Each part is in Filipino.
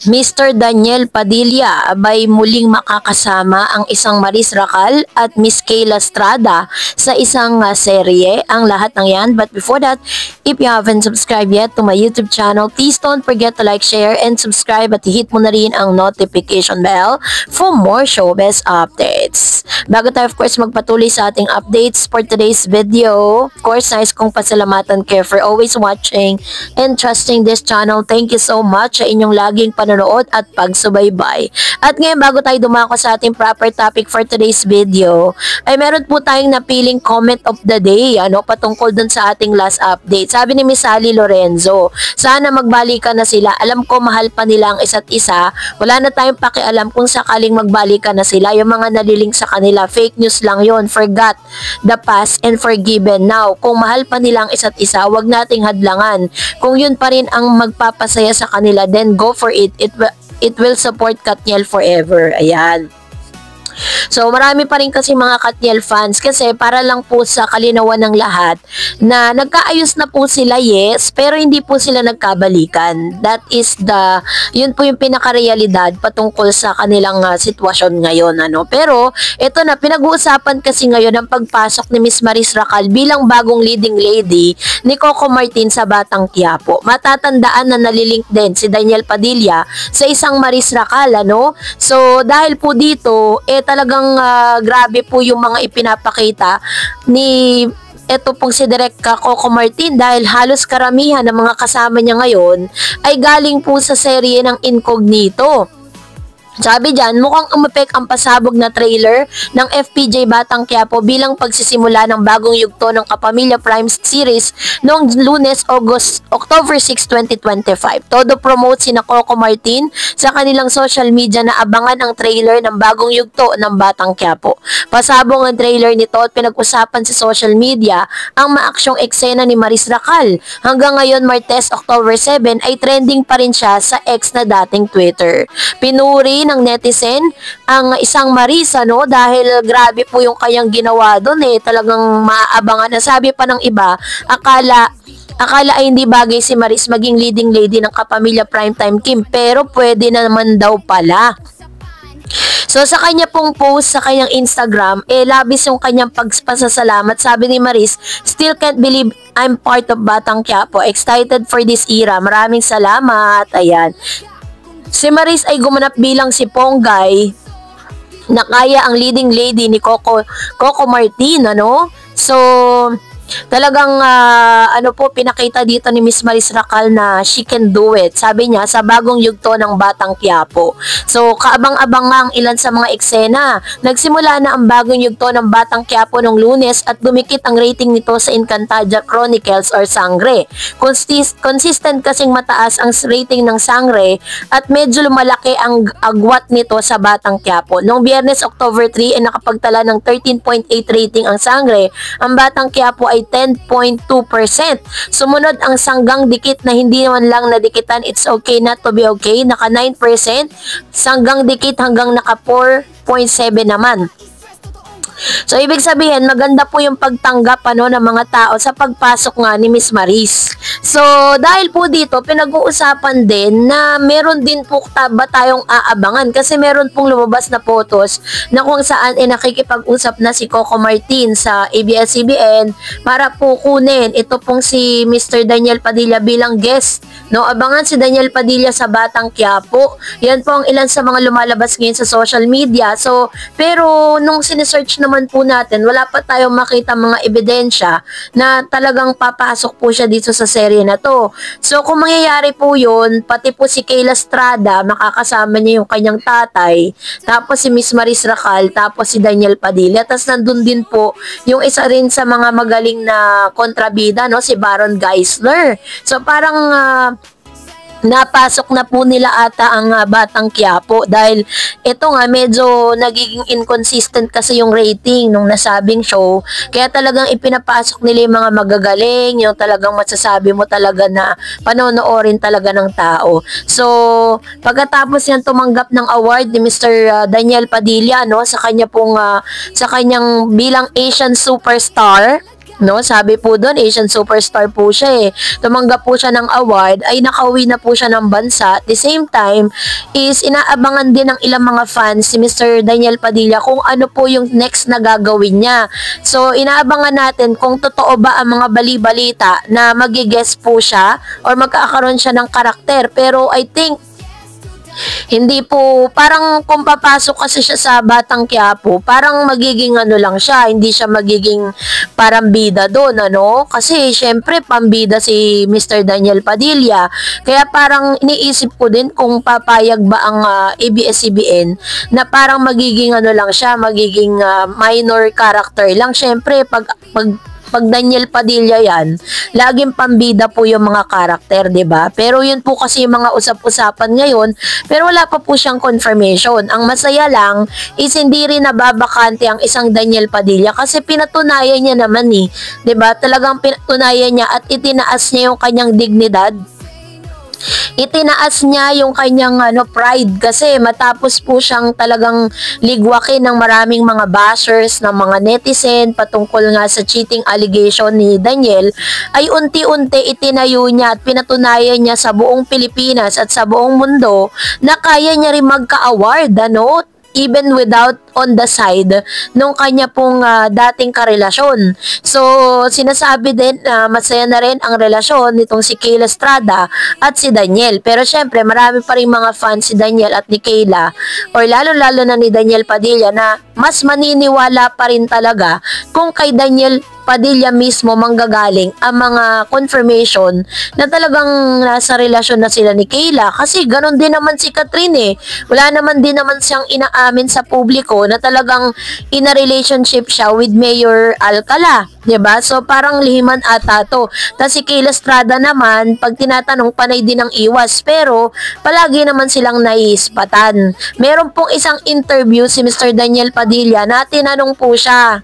Mr. Daniel Padilla abay muling makakasama ang isang Maris Racal at Miss Kayla Estrada sa isang serye. Ang lahat ng yan. But before that, if you haven't subscribed yet to my YouTube channel, please don't forget to like, share, and subscribe at hit mo na rin ang notification bell for more showbiz updates. Bago tayo of course magpatuloy sa ating updates for today's video, of course nais kong pasalamatan kayo for always watching and trusting this channel. Thank you so much sa inyong laging panonood at pagsubaybay. At ngayon bago tayo dumako sa ating proper topic for today's video, ay meron po tayong napiling comment of the day patungkol dun sa ating last update. Sabi ni Miss Sally Lorenzo, sana magbalikan na sila. Alam ko mahal pa nila ang isa't isa. Wala na tayong pakialam kung sakaling magbalikan na sila. Yung mga naliling sa kanila, fake news lang yon. Forgot the past and forgiven now. Kung mahal pa nila ang isa't isa, wag nating hadlangan. Kung yun pa rin ang magpapasaya sa kanila, then go for it. It will support Katniel forever. Ayan. So, marami pa rin kasi mga Katniel fans kasi para lang po sa kalinawan ng lahat na nagkaayos na po sila, yes, pero hindi po sila nagkabalikan. That is yun po yung pinaka-realidad patungkol sa kanilang sitwasyon ngayon. Pero, ito na, pinag-uusapan kasi ngayon ang pagpasok ni Miss Maris Racal bilang bagong leading lady ni Coco Martin sa Batang Quiapo. Matatandaan na nalilink din si Daniel Padilla sa isang Maris Racal, So, dahil po dito, talagang grabe po yung mga ipinapakita ni ito pong si Direk Coco Martin dahil halos karamihan ng mga kasama niya ngayon ay galing po sa serye ng Incognito. Sabi dyan, mukhang umepek ang pasabog na trailer ng FPJ Batang Quiapo bilang pagsisimula ng bagong yugto ng Kapamilya Prime series noong Lunes, October 6, 2025. Todo promote sina Coco Martin sa kanilang social media na abangan ang trailer ng bagong yugto ng Batang Quiapo. Pasabog ang trailer nito at pinag-usapan sa social media ang maaksyong eksena ni Maris Racal. Hanggang ngayon, Martes, October 7, ay trending pa rin siya sa ex na dating Twitter. Pinuri ng netizen ang isang Maris dahil grabe po yung kanyang ginawa doon talagang maaabangan na. Sabi pa ng iba, akala ay hindi bagay si Maris maging leading lady ng Kapamilya Primetime Kim, pero pwede naman daw pala. So sa kanya pong post sa kanyang Instagram, labis yung kanyang pagpasasalamat. Sabi ni Maris, still can't believe I'm part of Batang Quiapo. Excited for this era. Maraming salamat. Ayan. Si Maris ay gumanap bilang si Ponggay na kaya ang leading lady ni Coco Martin, So, talagang pinakita dito ni Miss Maris Racal na she can do it. Sabi niya sa bagong yugto ng Batang Quiapo. So kaabang-abang nga ang ilan sa mga eksena. Nagsimula na ang bagong yugto ng Batang Quiapo nung Lunes at dumikit ang rating nito sa Encantadia Chronicles or Sangre. Consistent kasing mataas ang rating ng Sangre at medyo lumalaki ang agwat nito sa Batang Quiapo. Noong Biyernes, October 3 ay nakapagtala ng 13.8 rating ang Sangre. Ang Batang Quiapo ay 10.2%. Sumunod ang Sanggang Dikit na hindi naman lang nadikitan, It's Okay Not to Be Okay, naka 9%. Sanggang Dikit hanggang naka 4.7 naman. So, ibig sabihin, maganda po yung pagtanggap ng mga tao sa pagpasok nga ni Miss Maris. So, dahil po dito, pinag-uusapan din na meron din po ba tayong aabangan kasi meron pong lumabas na photos na kung saan nakikipag-usap na si Coco Martin sa ABS-CBN para po kunin ito pong si Mr. Daniel Padilla bilang guest. Abangan si Daniel Padilla sa Batang Quiapo. Yan po ang ilan sa mga lumalabas ngayon sa social media. So, pero nung sinesearch naman po natin, wala pa tayong makita mga ebidensya na talagang papasok po siya dito sa serye na to. So, kung mangyayari po yun, pati po si Kayla Estrada, makakasama niya yung kanyang tatay, tapos si Miss Maris Racal, tapos si Daniel Padilla, tapos nandun din po yung isa rin sa mga magaling na kontrabida, si Baron Geisler. So, parang napasok na po nila ata ang Batang Quiapo dahil ito nga medyo nagiging inconsistent kasi yung rating nung nasabing show, kaya talagang ipinapasok nila yung mga magagaling, yung talagang masasabi mo talaga na panonoorin talaga ng tao. So pagkatapos yan tumanggap ng award ni Mr. Daniel Padilla sa kanya pong sa kanyang bilang Asian superstar, No, sabi po doon, Asian superstar po siya eh. Tumanggap po siya ng award, ay nakauwi na po siya ng bansa. At the same time, is inaabangan din ng ilang mga fans si Mr. Daniel Padilla kung ano po yung next na gagawin niya. So, inaabangan natin kung totoo ba ang mga bali-balita na magi-guest po siya or magkakaroon siya ng karakter. Pero I think hindi po, parang kung papasok kasi siya sa Batang Quiapo, parang magiging ano lang siya, hindi siya magiging parang bida doon, ano? Kasi syempre pambida si Mr. Daniel Padilla. Kaya parang iniisip ko din kung papayag ba ang ABS-CBN na parang magiging ano lang siya, magiging minor character lang. Syempre pag Daniel Padilla yan, laging pambida po yung mga karakter, 'di ba? Pero yun po kasi yung mga usap-usapan ngayon, pero wala pa po siyang confirmation. Ang masaya lang is hindi rin nababakante ang isang Daniel Padilla kasi pinatunayan niya naman 'di ba? Talagang pinatunayan niya at itinaas niya yung kanyang dignidad. Itinaas niya yung kanyang pride kasi matapos po siyang talagang ligwakin ng maraming mga bashers, ng mga netizen patungkol nga sa cheating allegation ni Daniel, ay unti-unti itinayo niya at pinatunayan niya sa buong Pilipinas at sa buong mundo na kaya niya rin magka-award, even without on the side nung kanya pong dating karelasyon. So, sinasabi din na masaya na rin ang relasyon nitong si Kayla Estrada at si Daniel. Pero syempre, marami pa rin mga fans si Daniel at ni Kayla, or lalo-lalo na ni Daniel Padilla, na mas maniniwala pa rin talaga kung kay Daniel Padilla mismo manggagaling ang mga confirmation na talagang nasa relasyon na sila ni Kayla. Kasi ganon din naman si Catherine eh. Wala naman din naman siyang inaamin sa publiko na talagang in a relationship siya with Mayor Alcala. 'Di ba? So parang lihiman ata to. Tapos si Kayla Estrada naman, pag tinatanong, panay din ang iwas. Pero palagi naman silang naiispatan. Meron pong isang interview si Mr. Daniel Padilla na tinanong po siya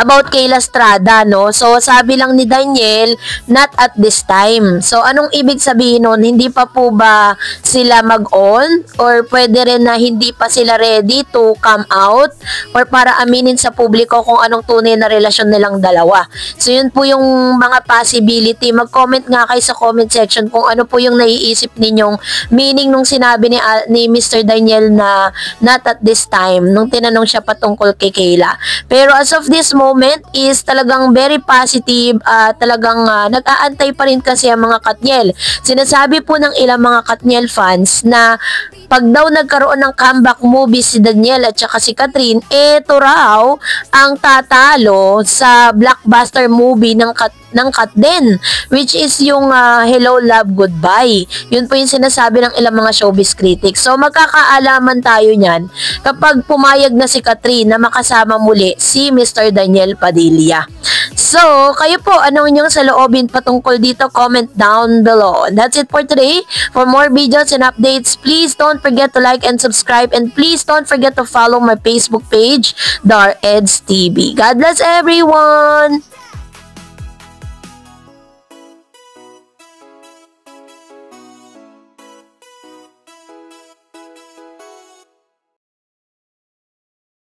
about Kayla Estrada, no? So, sabi lang ni Daniel, not at this time. So, anong ibig sabihin nun? Hindi pa po ba sila mag-on? Or pwede rin na hindi pa sila ready to come out? Or para aminin sa publiko kung anong tunay na relasyon nilang dalawa? So, yun po yung mga possibility. Mag-comment nga kayo sa comment section kung ano po yung naiisip ninyong meaning nung sinabi ni Mr. Daniel na not at this time, nung tinanong siya patungkol kay Kayla. Pero as of this moment is talagang very positive, talagang nag-aantay pa rin kasi ang mga Katniel. Sinasabi po ng ilang mga Katniel fans na pag daw nagkaroon ng comeback movie si Daniel at saka si Catherine, ito raw ang tatalo sa blockbuster movie ng Kat din, which is yung Hello Love Goodbye. Yun po yung sinasabi ng ilang mga showbiz critics. So magkakaalaman tayo niyan kapag pumayag na si Catherine na makasama muli si Mr. Daniel Padilla. So, kayo po, anong inyong saloobin patungkol dito? Comment down below. That's it for today. For more videos and updates, please don't forget to like and subscribe, and please don't forget to follow my Facebook page, Dar Eds TV. God bless everyone!